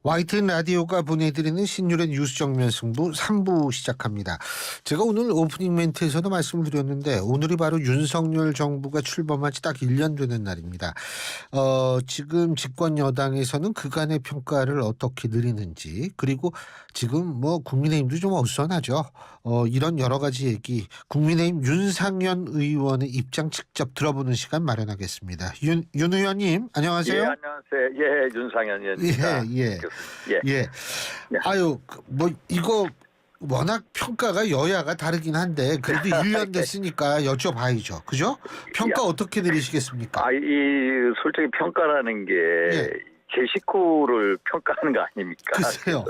YTN 라디오가 보내드리는 신율의 뉴스 정면 승부 3부 시작합니다. 제가 오늘 오프닝 멘트에서도 말씀을 드렸는데 오늘이 바로 윤석열 정부가 출범한 지 딱 1년 되는 날입니다. 지금 집권 여당에서는 그간의 평가를 어떻게 내리는지, 그리고 지금 뭐 국민의힘도 좀 어수선하죠. 이런 여러 가지 얘기, 국민의힘 윤상현 의원의 입장 직접 들어보는 시간 마련하겠습니다. 윤 의원님 안녕하세요. 예, 안녕하세요. 예, 윤상현 의원입니다. 예. 아유, 뭐 이거 워낙 평가가 여야가 다르긴 한데 그래도 1년 됐으니까 여쭤봐야죠. 그죠? 평가 어떻게 내리시겠습니까? 솔직히 평가라는 게 예. 제 식구를 평가하는 거 아닙니까? 글쎄요.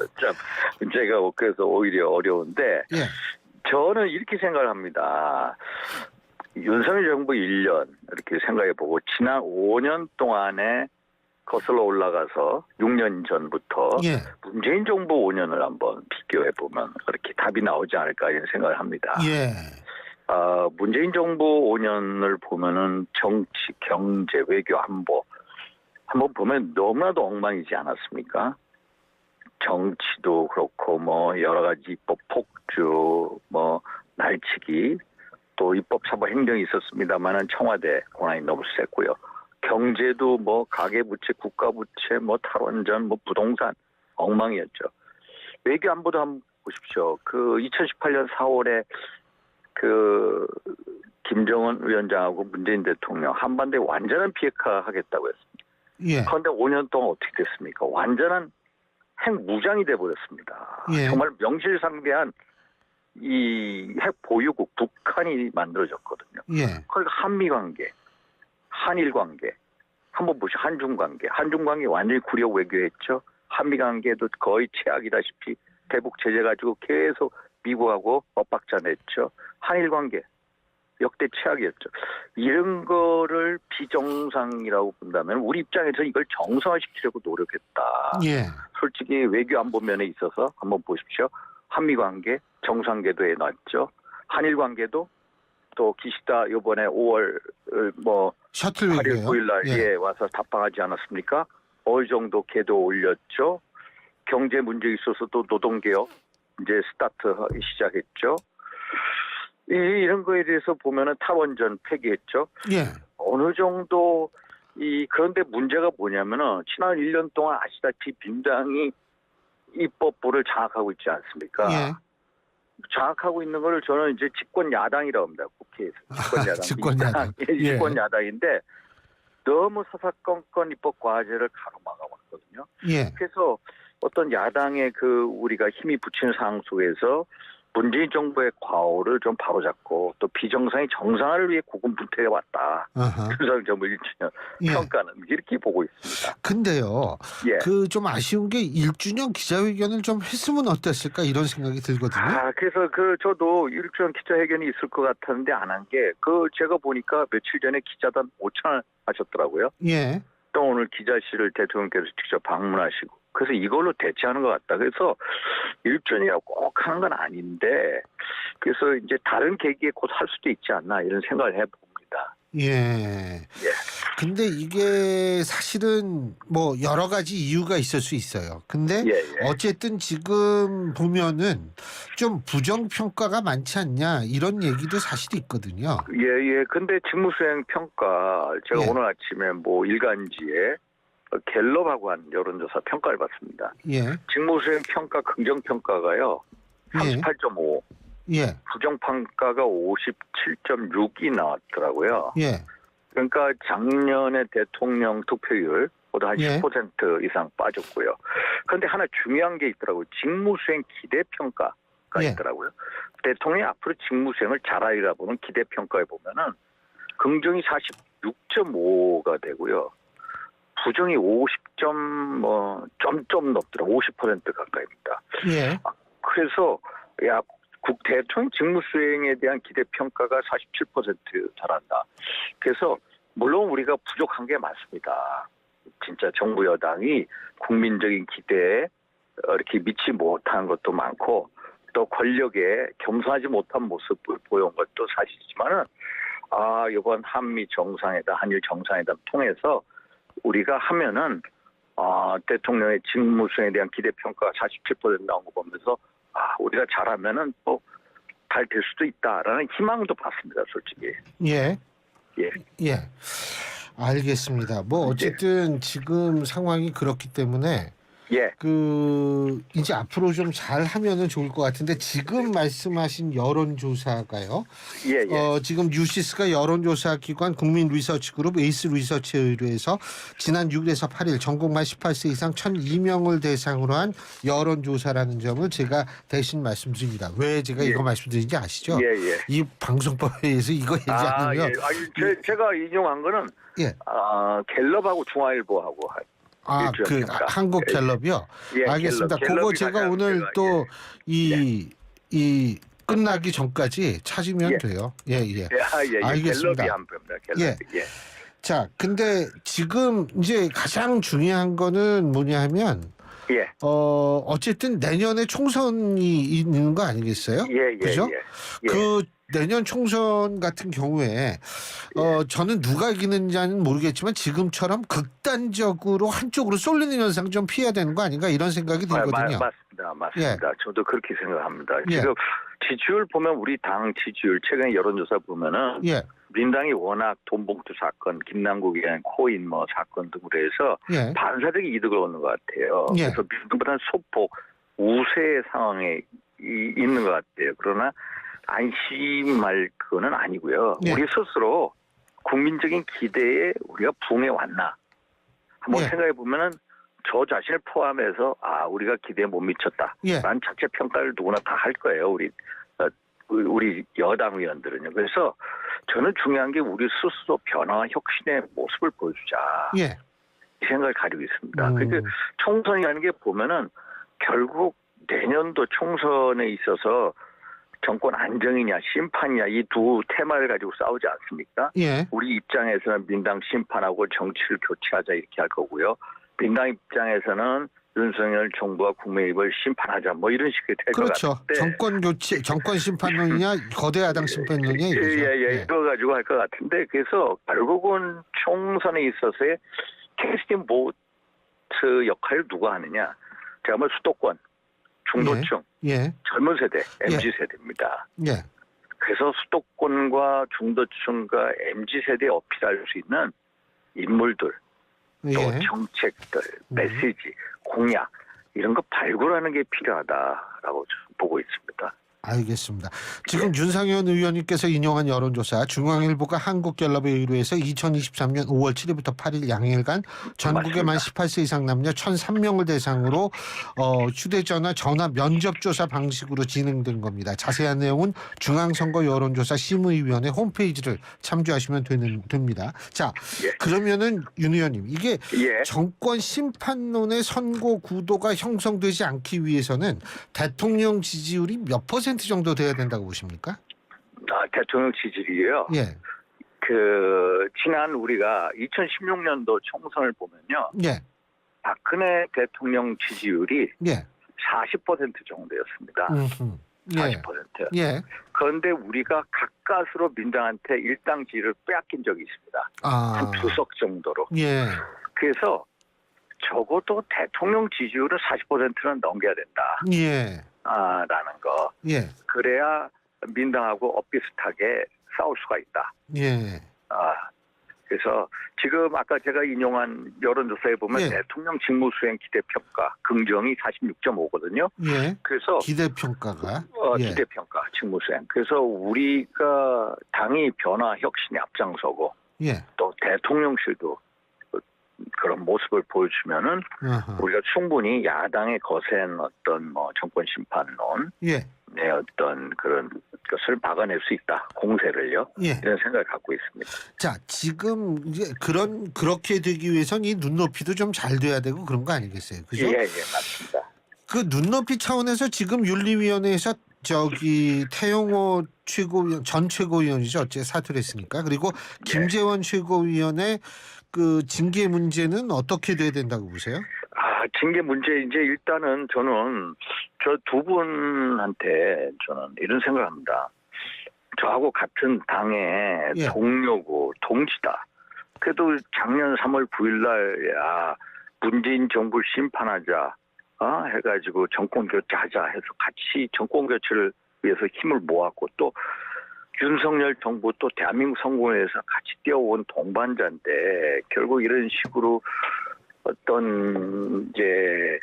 그래서 오히려 어려운데 예. 저는 이렇게 생각을 합니다. 윤석열 정부 1년 이렇게 생각해보고 지난 5년 동안에 거슬러 올라가서 6년 전부터 예. 문재인 정부 5년을 한번 비교해보면 그렇게 답이 나오지 않을까 이런 생각을 합니다. 예. 문재인 정부 5년을 보면은 정치, 경제, 외교, 안보 한번 보면 너무나도 엉망이지 않았습니까? 정치도 그렇고 뭐 여러 가지 입법 폭주, 뭐 날치기, 또 입법 사법 행정이 있었습니다만은 청와대 권한이 너무 셌고요. 경제도 뭐 가계부채, 국가부채, 뭐 탈원전, 뭐 부동산 엉망이었죠. 외교 안보도 한번 보십시오. 그 2018년 4월에 그 김정은 위원장하고 문재인 대통령 한반도에 완전한 비핵화 하겠다고 했습니다. 예. 그런데 5년 동안 어떻게 됐습니까? 완전한 핵무장이 돼버렸습니다. 예. 정말 명실상부한 이 핵 보유국 북한이 만들어졌거든요. 예. 그러니까 한미 관계, 한일 관계, 한번 보시죠. 한중 관계 완전히 구려 외교했죠. 한미 관계도 거의 최악이다시피 대북 제재 가지고 계속 미국하고 엇박자 냈죠. 한일 관계 역대 최악이었죠. 이런 거를 비정상이라고 본다면 우리 입장에서 이걸 정상화시키려고 노력했다. 예. 솔직히 외교 안보 면에 있어서 한번 보십시오. 한미 관계 정상궤도에 놨죠. 한일 관계도 또 기시다 이번에 5월 뭐 셔틀 8일 외교요. 9일 날 예. 와서 답방하지 않았습니까? 어느 정도 궤도 올렸죠. 경제 문제 있어서도 노동개혁 이제 스타트하기 시작했죠. 이런 거에 대해서 보면은 탈원전 폐기했죠. 예. 어느 정도 그런데 문제가 뭐냐면은 지난 1년 동안 아시다시피 민주당이 입법부를 장악하고 있지 않습니까? 예. 장악하고 있는 거를 저는 이제 집권 야당이라고 합니다. 국회에서 집권 야당. 집권 야당인데 너무 사사건건 입법 과제를 가로막아 왔거든요. 예. 그래서 어떤 야당의 우리가 힘이 붙이는 상황 속에서 문재인 정부의 과오를 좀 바로잡고 또 비정상이 정상화를 위해 고군분투해 왔다. 윤석열 정부 1주년 예. 평가는 이렇게 보고 있습니다. 근데요. 예. 그 좀 아쉬운 게 1주년 기자회견을 좀 했으면 어땠을까 이런 생각이 들거든요. 그래서 저도 1주년 기자회견이 있을 것 같았는데 안 한 게 제가 보니까 며칠 전에 기자단 5천을 하셨더라고요. 예. 또 오늘 기자실을 대통령께서 직접 방문하시고 그래서 이걸로 대체하는 것 같다. 그래서 1주년이라고 꼭 하는 건 아닌데 그래서 이제 다른 계기에 곧 할 수도 있지 않나 이런 생각을 해봅니다. 예. 근데 이게 사실은 뭐 여러 가지 이유가 있을 수 있어요. 근데 어쨌든 지금 보면은 좀 부정평가가 많지 않냐 이런 얘기도 사실 있거든요. 예. 근데 직무수행 평가 제가 오늘 아침에 뭐 일간지에 갤럽하고 한 여론조사 평가를 봤습니다. 예. 직무수행 평가 긍정평가가요. 38.5. 예. 부정평가가 57.6이 나왔더라고요. 예. 그러니까 작년에 대통령 투표율보다 한 10% 이상 빠졌고요. 그런데 하나 중요한 게 있더라고요. 직무수행 기대평가가 있더라고요. 대통령이 앞으로 직무수행을 잘하리라 보는 기대평가에 보면은 긍정이 46.5가 되고요. 부정이 50좀 넘더라고요. 50% 가까이입니다. 예. 그래서 대통령 직무수행에 대한 기대평가가 47% 잘한다. 그래서 물론 우리가 부족한 게 맞습니다. 진짜 정부 여당이 국민적인 기대에 이렇게 미치 못한 것도 많고 또 권력에 겸손하지 못한 모습을 보여온 것도 사실이지만은 이번 한미 정상회담, 한일 정상회담 통해서 우리가 하면은 대통령의 직무 수행에 대한 기대 평가가 47% 나온 거 보면서 우리가 잘하면은 또 잘 될 수도 있다라는 희망도 봤습니다, 솔직히. 예. 예. 예. 알겠습니다. 뭐 어쨌든 지금 상황이 그렇기 때문에 예. 이제 앞으로 좀 잘하면은 좋을 것 같은데 지금 말씀하신 여론조사가요. 예. 지금 뉴시스가 여론조사 기관 국민 리서치 그룹 에이스 리서치에 의뢰해서 지난 6일에서 8일 전국만 18세 이상 1,002명을 대상으로 한 여론조사라는 점을 제가 대신 말씀드립니다. 왜 제가 이거 말씀드리는지 아시죠? 예. 이 방송법에 의해서 이거 얘기하면 예. 제가 인용한 거는 갤럽하고 중앙일보하고 한국 갤럽이요. 예, 알겠습니다. 그거 제가 오늘 또 이 끝나기 전까지 찾으면 돼요. 예. 알겠습니다. 갤럽이 한 겁니다. 갤럽이. 예. 자, 근데 지금 이제 가장 중요한 거는 뭐냐 하면 어쨌든 내년에 총선이 있는 거 아니겠어요? 그죠? 그 내년 총선 같은 경우에 저는 누가 이기는지는 모르겠지만 지금처럼 극단적으로 한쪽으로 쏠리는 현상 좀 피해야 되는 거 아닌가 이런 생각이 들거든요. 맞습니다. 저도 그렇게 생각합니다. 지금 지지율 보면 우리 당 지지율 최근에 여론조사 보면은 민당이 워낙 돈봉투 사건, 김남국에 대한 코인 사건 등으로 해서 반사적 이득을 얻는 것 같아요. 그래서 민주보다는 소폭 우세 상황에 있는 것 같아요. 그러나 안심할 그거는 아니고요. 우리 스스로 국민적인 기대에 우리가 부응해 왔나 한번 생각해 보면은 저 자신을 포함해서 우리가 기대에 못 미쳤다. 라는 자체 평가를 누구나 다 할 거예요. 우리 여당 의원들은요. 그래서 저는 중요한 게 우리 스스로 변화와 혁신의 모습을 보여주자. 이 생각을 가지고 있습니다. 그러니까 총선이라는 게 보면은 결국 내년도 총선에 있어서 정권 안정이냐 심판이냐 이 두 테마를 가지고 싸우지 않습니까? 우리 입장에서는 민당 심판하고 정치를 교체하자 이렇게 할 거고요. 민당 입장에서는 윤석열 정부와 국민의힘을 심판하자 이런 식이 될 것 같은데. 정권 교체, 정권 심판론이냐 거대 야당 심판론이냐 이거죠. 이거 가지고 할 것 같은데 그래서 결국은 총선에 있어서의 캐스팅 보트 역할을 누가 하느냐. 제가 수도권, 중도층, 젊은 세대, MZ세대입니다. 그래서 수도권과 중도층과 MZ세대에 어필할 수 있는 인물들, 또 정책들, 메시지, 공약 이런 거 발굴하는 게 필요하다라고 보고 있습니다. 알겠습니다. 지금 윤상현 의원님께서 인용한 여론조사 중앙일보가 한국갤럽에 의뢰해서 2023년 5월 7일부터 8일 양일간 전국의 만 18세 이상 남녀 1,003명을 대상으로 휴대전화 전화 면접조사 방식으로 진행된 겁니다. 자세한 내용은 중앙선거 여론조사 심의위원회 홈페이지를 참조하시면 됩니다. 자, 그러면은 윤 의원님 이게 정권 심판론의 선고 구도가 형성되지 않기 위해서는 대통령 지지율이 몇 % 정도 돼야 된다고 보십니까? 대통령 지지율이요? 지난 우리가 2016년도 총선을 보면요. 박근혜 대통령 지지율이 40% 정도였습니다. 40%. 그런데 우리가 가까스로 민당한테 일당 지지를 빼앗긴 적이 있습니다. 한 2석 정도로. 그래서 적어도 대통령 지지율은 40%는 넘겨야 된다. 라는 거. 그래야 민당하고 엇비슷하게 싸울 수가 있다. 그래서 지금 아까 제가 인용한 여론조사에 보면 대통령 직무수행 기대평가 긍정이 46.5거든요. 그래서 기대평가가 기대평가 직무수행. 그래서 우리가 당이 변화 혁신에 앞장서고 또 대통령실도 그런 모습을 보여주면은 우리가 충분히 야당의 거센 어떤 정권 심판론, 어떤 그런 것을 막아낼 수 있다. 공세를요. 이런 생각을 갖고 있습니다. 자, 지금 이제 그렇게 되기 위해서는 이 눈높이도 좀 잘 돼야 되고 그런 거 아니겠어요? 그죠? 맞습니다. 그 눈높이 차원에서 지금 윤리위원회에서 태용호 전 최고위원이죠. 어째 사퇴를 했으니까. 그리고 김재원 최고위원의 그 징계 문제는 어떻게 돼야 된다고 보세요? 징계 문제 이제 일단은 저는 저 두 분한테 저는 이런 생각합니다. 저하고 같은 당의 동료고 동지다. 그래도 작년 3월 9일 날 문재인 정부를 심판하자 해가지고 정권 교체하자 해서 같이 정권 교체를 위해서 힘을 모았고 또 윤석열 정부 또 대한민국 성공회에서 같이 뛰어온 동반자인데 결국 이런 식으로 어떤 이제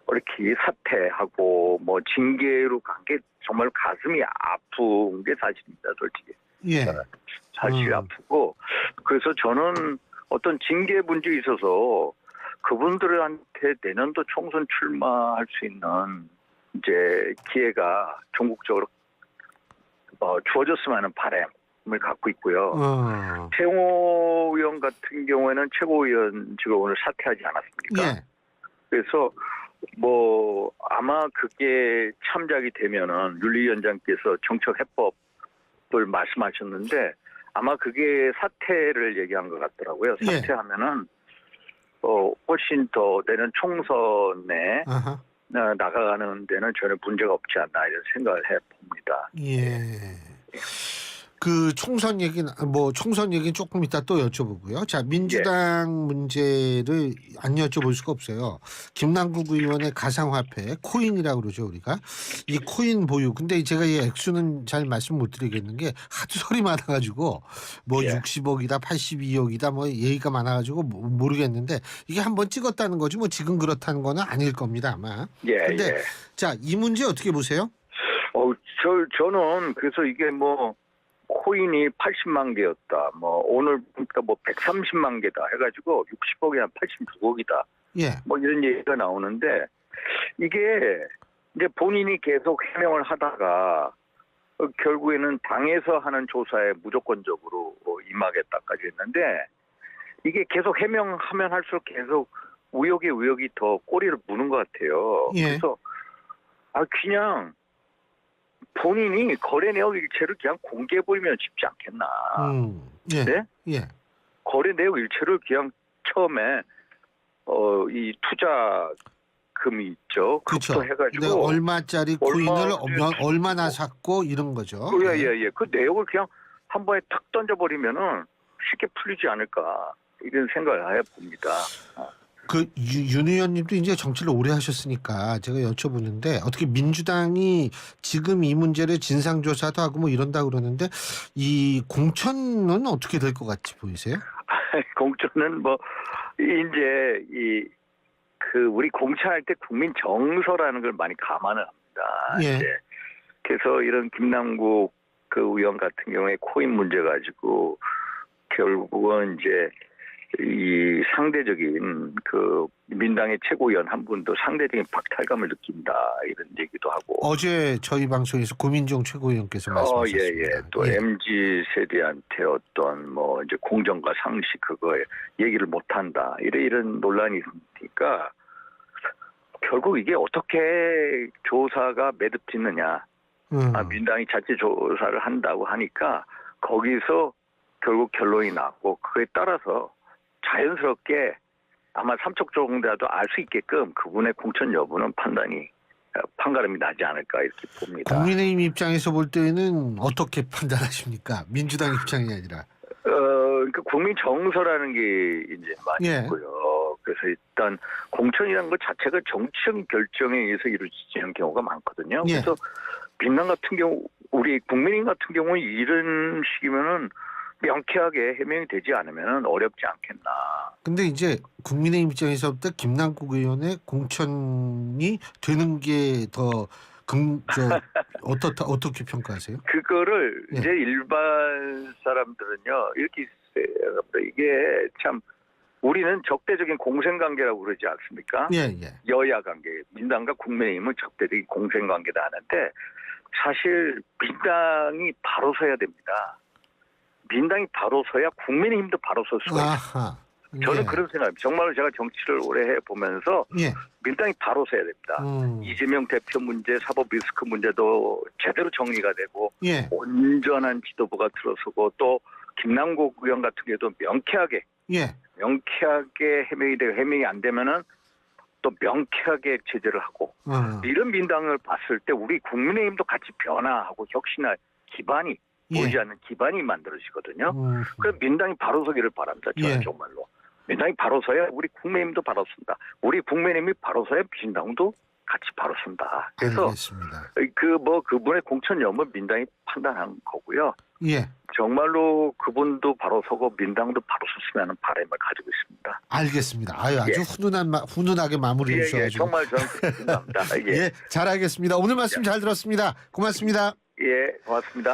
이렇게 사퇴하고 뭐 징계로 간 게 정말 가슴이 아픈 게 사실입니다, 솔직히. 예. 사실 아프고 그래서 저는 어떤 징계 문제에 있어서 그분들한테 내년도 총선 출마할 수 있는 이제 기회가 전국적으로 주어졌으면 하는 바람을 갖고 있고요. 최영호 의원 같은 경우에는 최고위원직을 오늘 사퇴하지 않았습니까? 예. 그래서 뭐 아마 그게 참작이 되면은 윤리위원장께서 정책 해법을 말씀하셨는데 아마 그게 사퇴를 얘기한 것 같더라고요. 예. 사퇴하면은 훨씬 더 내년 총선에 아하. 나가가는 데는 전혀 문제가 없지 않나 이런 생각을 해봅니다. 예. 그 총선 얘기는 조금 이따 또 여쭤보고요. 자, 민주당 문제를 안 여쭤볼 수가 없어요. 김남국 의원의 가상화폐 코인이라고 그러죠, 우리가. 이 코인 보유. 근데 제가 이 액수는 잘 말씀 못 드리겠는 게 하도 소리 많아가지고 뭐 예. 60억이다 82억이다 뭐 얘기가 많아가지고 모르겠는데 이게 한번 찍었다는 거지 뭐 지금 그렇다는 거는 아닐 겁니다, 아마. 예, 근데 예. 자, 이 문제 어떻게 보세요? 저는 그래서 이게 뭐 코인이 80만 개였다. 뭐 오늘 보니까 뭐 130만 개다 해가지고 60억이 한 86억이다. 예. 뭐 이런 얘기가 나오는데 이게 이제 본인이 계속 해명을 하다가 결국에는 당에서 하는 조사에 무조건적으로 임하겠다까지 했는데 이게 계속 해명하면 할수록 계속 의혹이 더 꼬리를 무는 것 같아요. 예. 그래서 그냥 본인이 거래 내역 일체를 그냥 공개해버리면 쉽지 않겠나. 예. 네? 예. 거래 내역 일체를 그냥 처음에 이 투자금이 있죠. 그렇죠. 그것부터 해가지고 근데 얼마짜리 코인을 얼마나 주고. 샀고 이런 거죠. 예. 그 내역을 그냥 한 번에 탁 던져버리면은 쉽게 풀리지 않을까 이런 생각을 해봅니다. 그 윤 의원님도 이제 정치를 오래 하셨으니까 제가 여쭤보는데 어떻게 민주당이 지금 이 문제를 진상조사도 하고 뭐 이런다 그러는데 이 공천은 어떻게 될 것 같이 보이세요? 공천은 뭐 이제 우리 공천할 때 국민 정서라는 걸 많이 감안을 합니다. 예. 이제 그래서 이런 김남국 그 의원 같은 경우에 코인 문제 가지고 결국은 이제 이 상대적인 그 민당의 최고위원 한 분도 상대적인 박탈감을 느낀다 이런 얘기도 하고 어제 저희 방송에서 고민정 최고위원께서 말씀하셨습니다. 예. 또 MZ 세대한테 어떤 뭐 이제 공정과 상식 그거에 얘기를 못 한다 이런 논란이 있으니까 결국 이게 어떻게 조사가 매듭짓느냐 민당이 자체 조사를 한다고 하니까 거기서 결국 결론이 났고 그에 따라서 자연스럽게 아마 삼척정대도 알 수 있게끔 그분의 공천 여부는 판가름이 나지 않을까 이렇게 봅니다. 국민의힘 입장에서 볼 때는 어떻게 판단하십니까? 민주당 입장이 아니라. 그 국민 정서라는 게 이제 많이 예. 있고요. 그래서 일단 공천이라는 것 자체가 정치적 결정에 의해서 이루어지는 경우가 많거든요. 예. 그래서 민당 같은 경우, 우리 국민의힘 같은 경우는 이런 식이면은 명쾌하게 해명이 되지 않으면 어렵지 않겠나. 근데 이제 국민의힘 입장에서부터 김남국 의원의 공천이 되는 게 더 어떻게 평가하세요? 그거를 예. 이제 일반 사람들은요 이렇게 있어요. 이게 참 우리는 적대적인 공생관계라고 그러지 않습니까? 예. 여야 관계, 민당과 국민의힘은 적대적인 공생관계다 하는데 사실 민당이 바로 서야 됩니다. 민당이 바로 서야 국민의힘도 바로 설 수가 있어요. 저는 그런 생각입니다. 정말로 제가 정치를 오래 해보면서 민당이 바로 서야 됩니다. 이재명 대표 문제, 사법 리스크 문제도 제대로 정리가 되고 온전한 지도부가 들어서고 또 김남국 의원 같은 경우도 명쾌하게 해명이 되고 해명이 안 되면은 또 명쾌하게 제재를 하고 이런 민당을 봤을 때 우리 국민의힘도 같이 변화하고 혁신할 기반이 보이지 않는 기반이 만들어지거든요. 그래서 민당이 바로 서기를 바랍니다. 저는 정말로. 민당이 바로 서야 우리 국민의힘도 바로 쓴다. 우리 국민의힘이 바로 서야 민주당도 같이 바로 쓴다. 그래서 알겠습니다. 그분의 공천념은 민당이 판단한 거고요. 예, 정말로 그분도 바로 서고 민당도 바로 섰으면 하는 바람을 가지고 있습니다. 알겠습니다. 아주 예. 훈훈하게 마무리해 예, 주셔가지고. 정말 저는 그렇게 생각합니다. 예. 잘 알겠습니다. 오늘 말씀 잘 들었습니다. 고맙습니다. 예, 고맙습니다.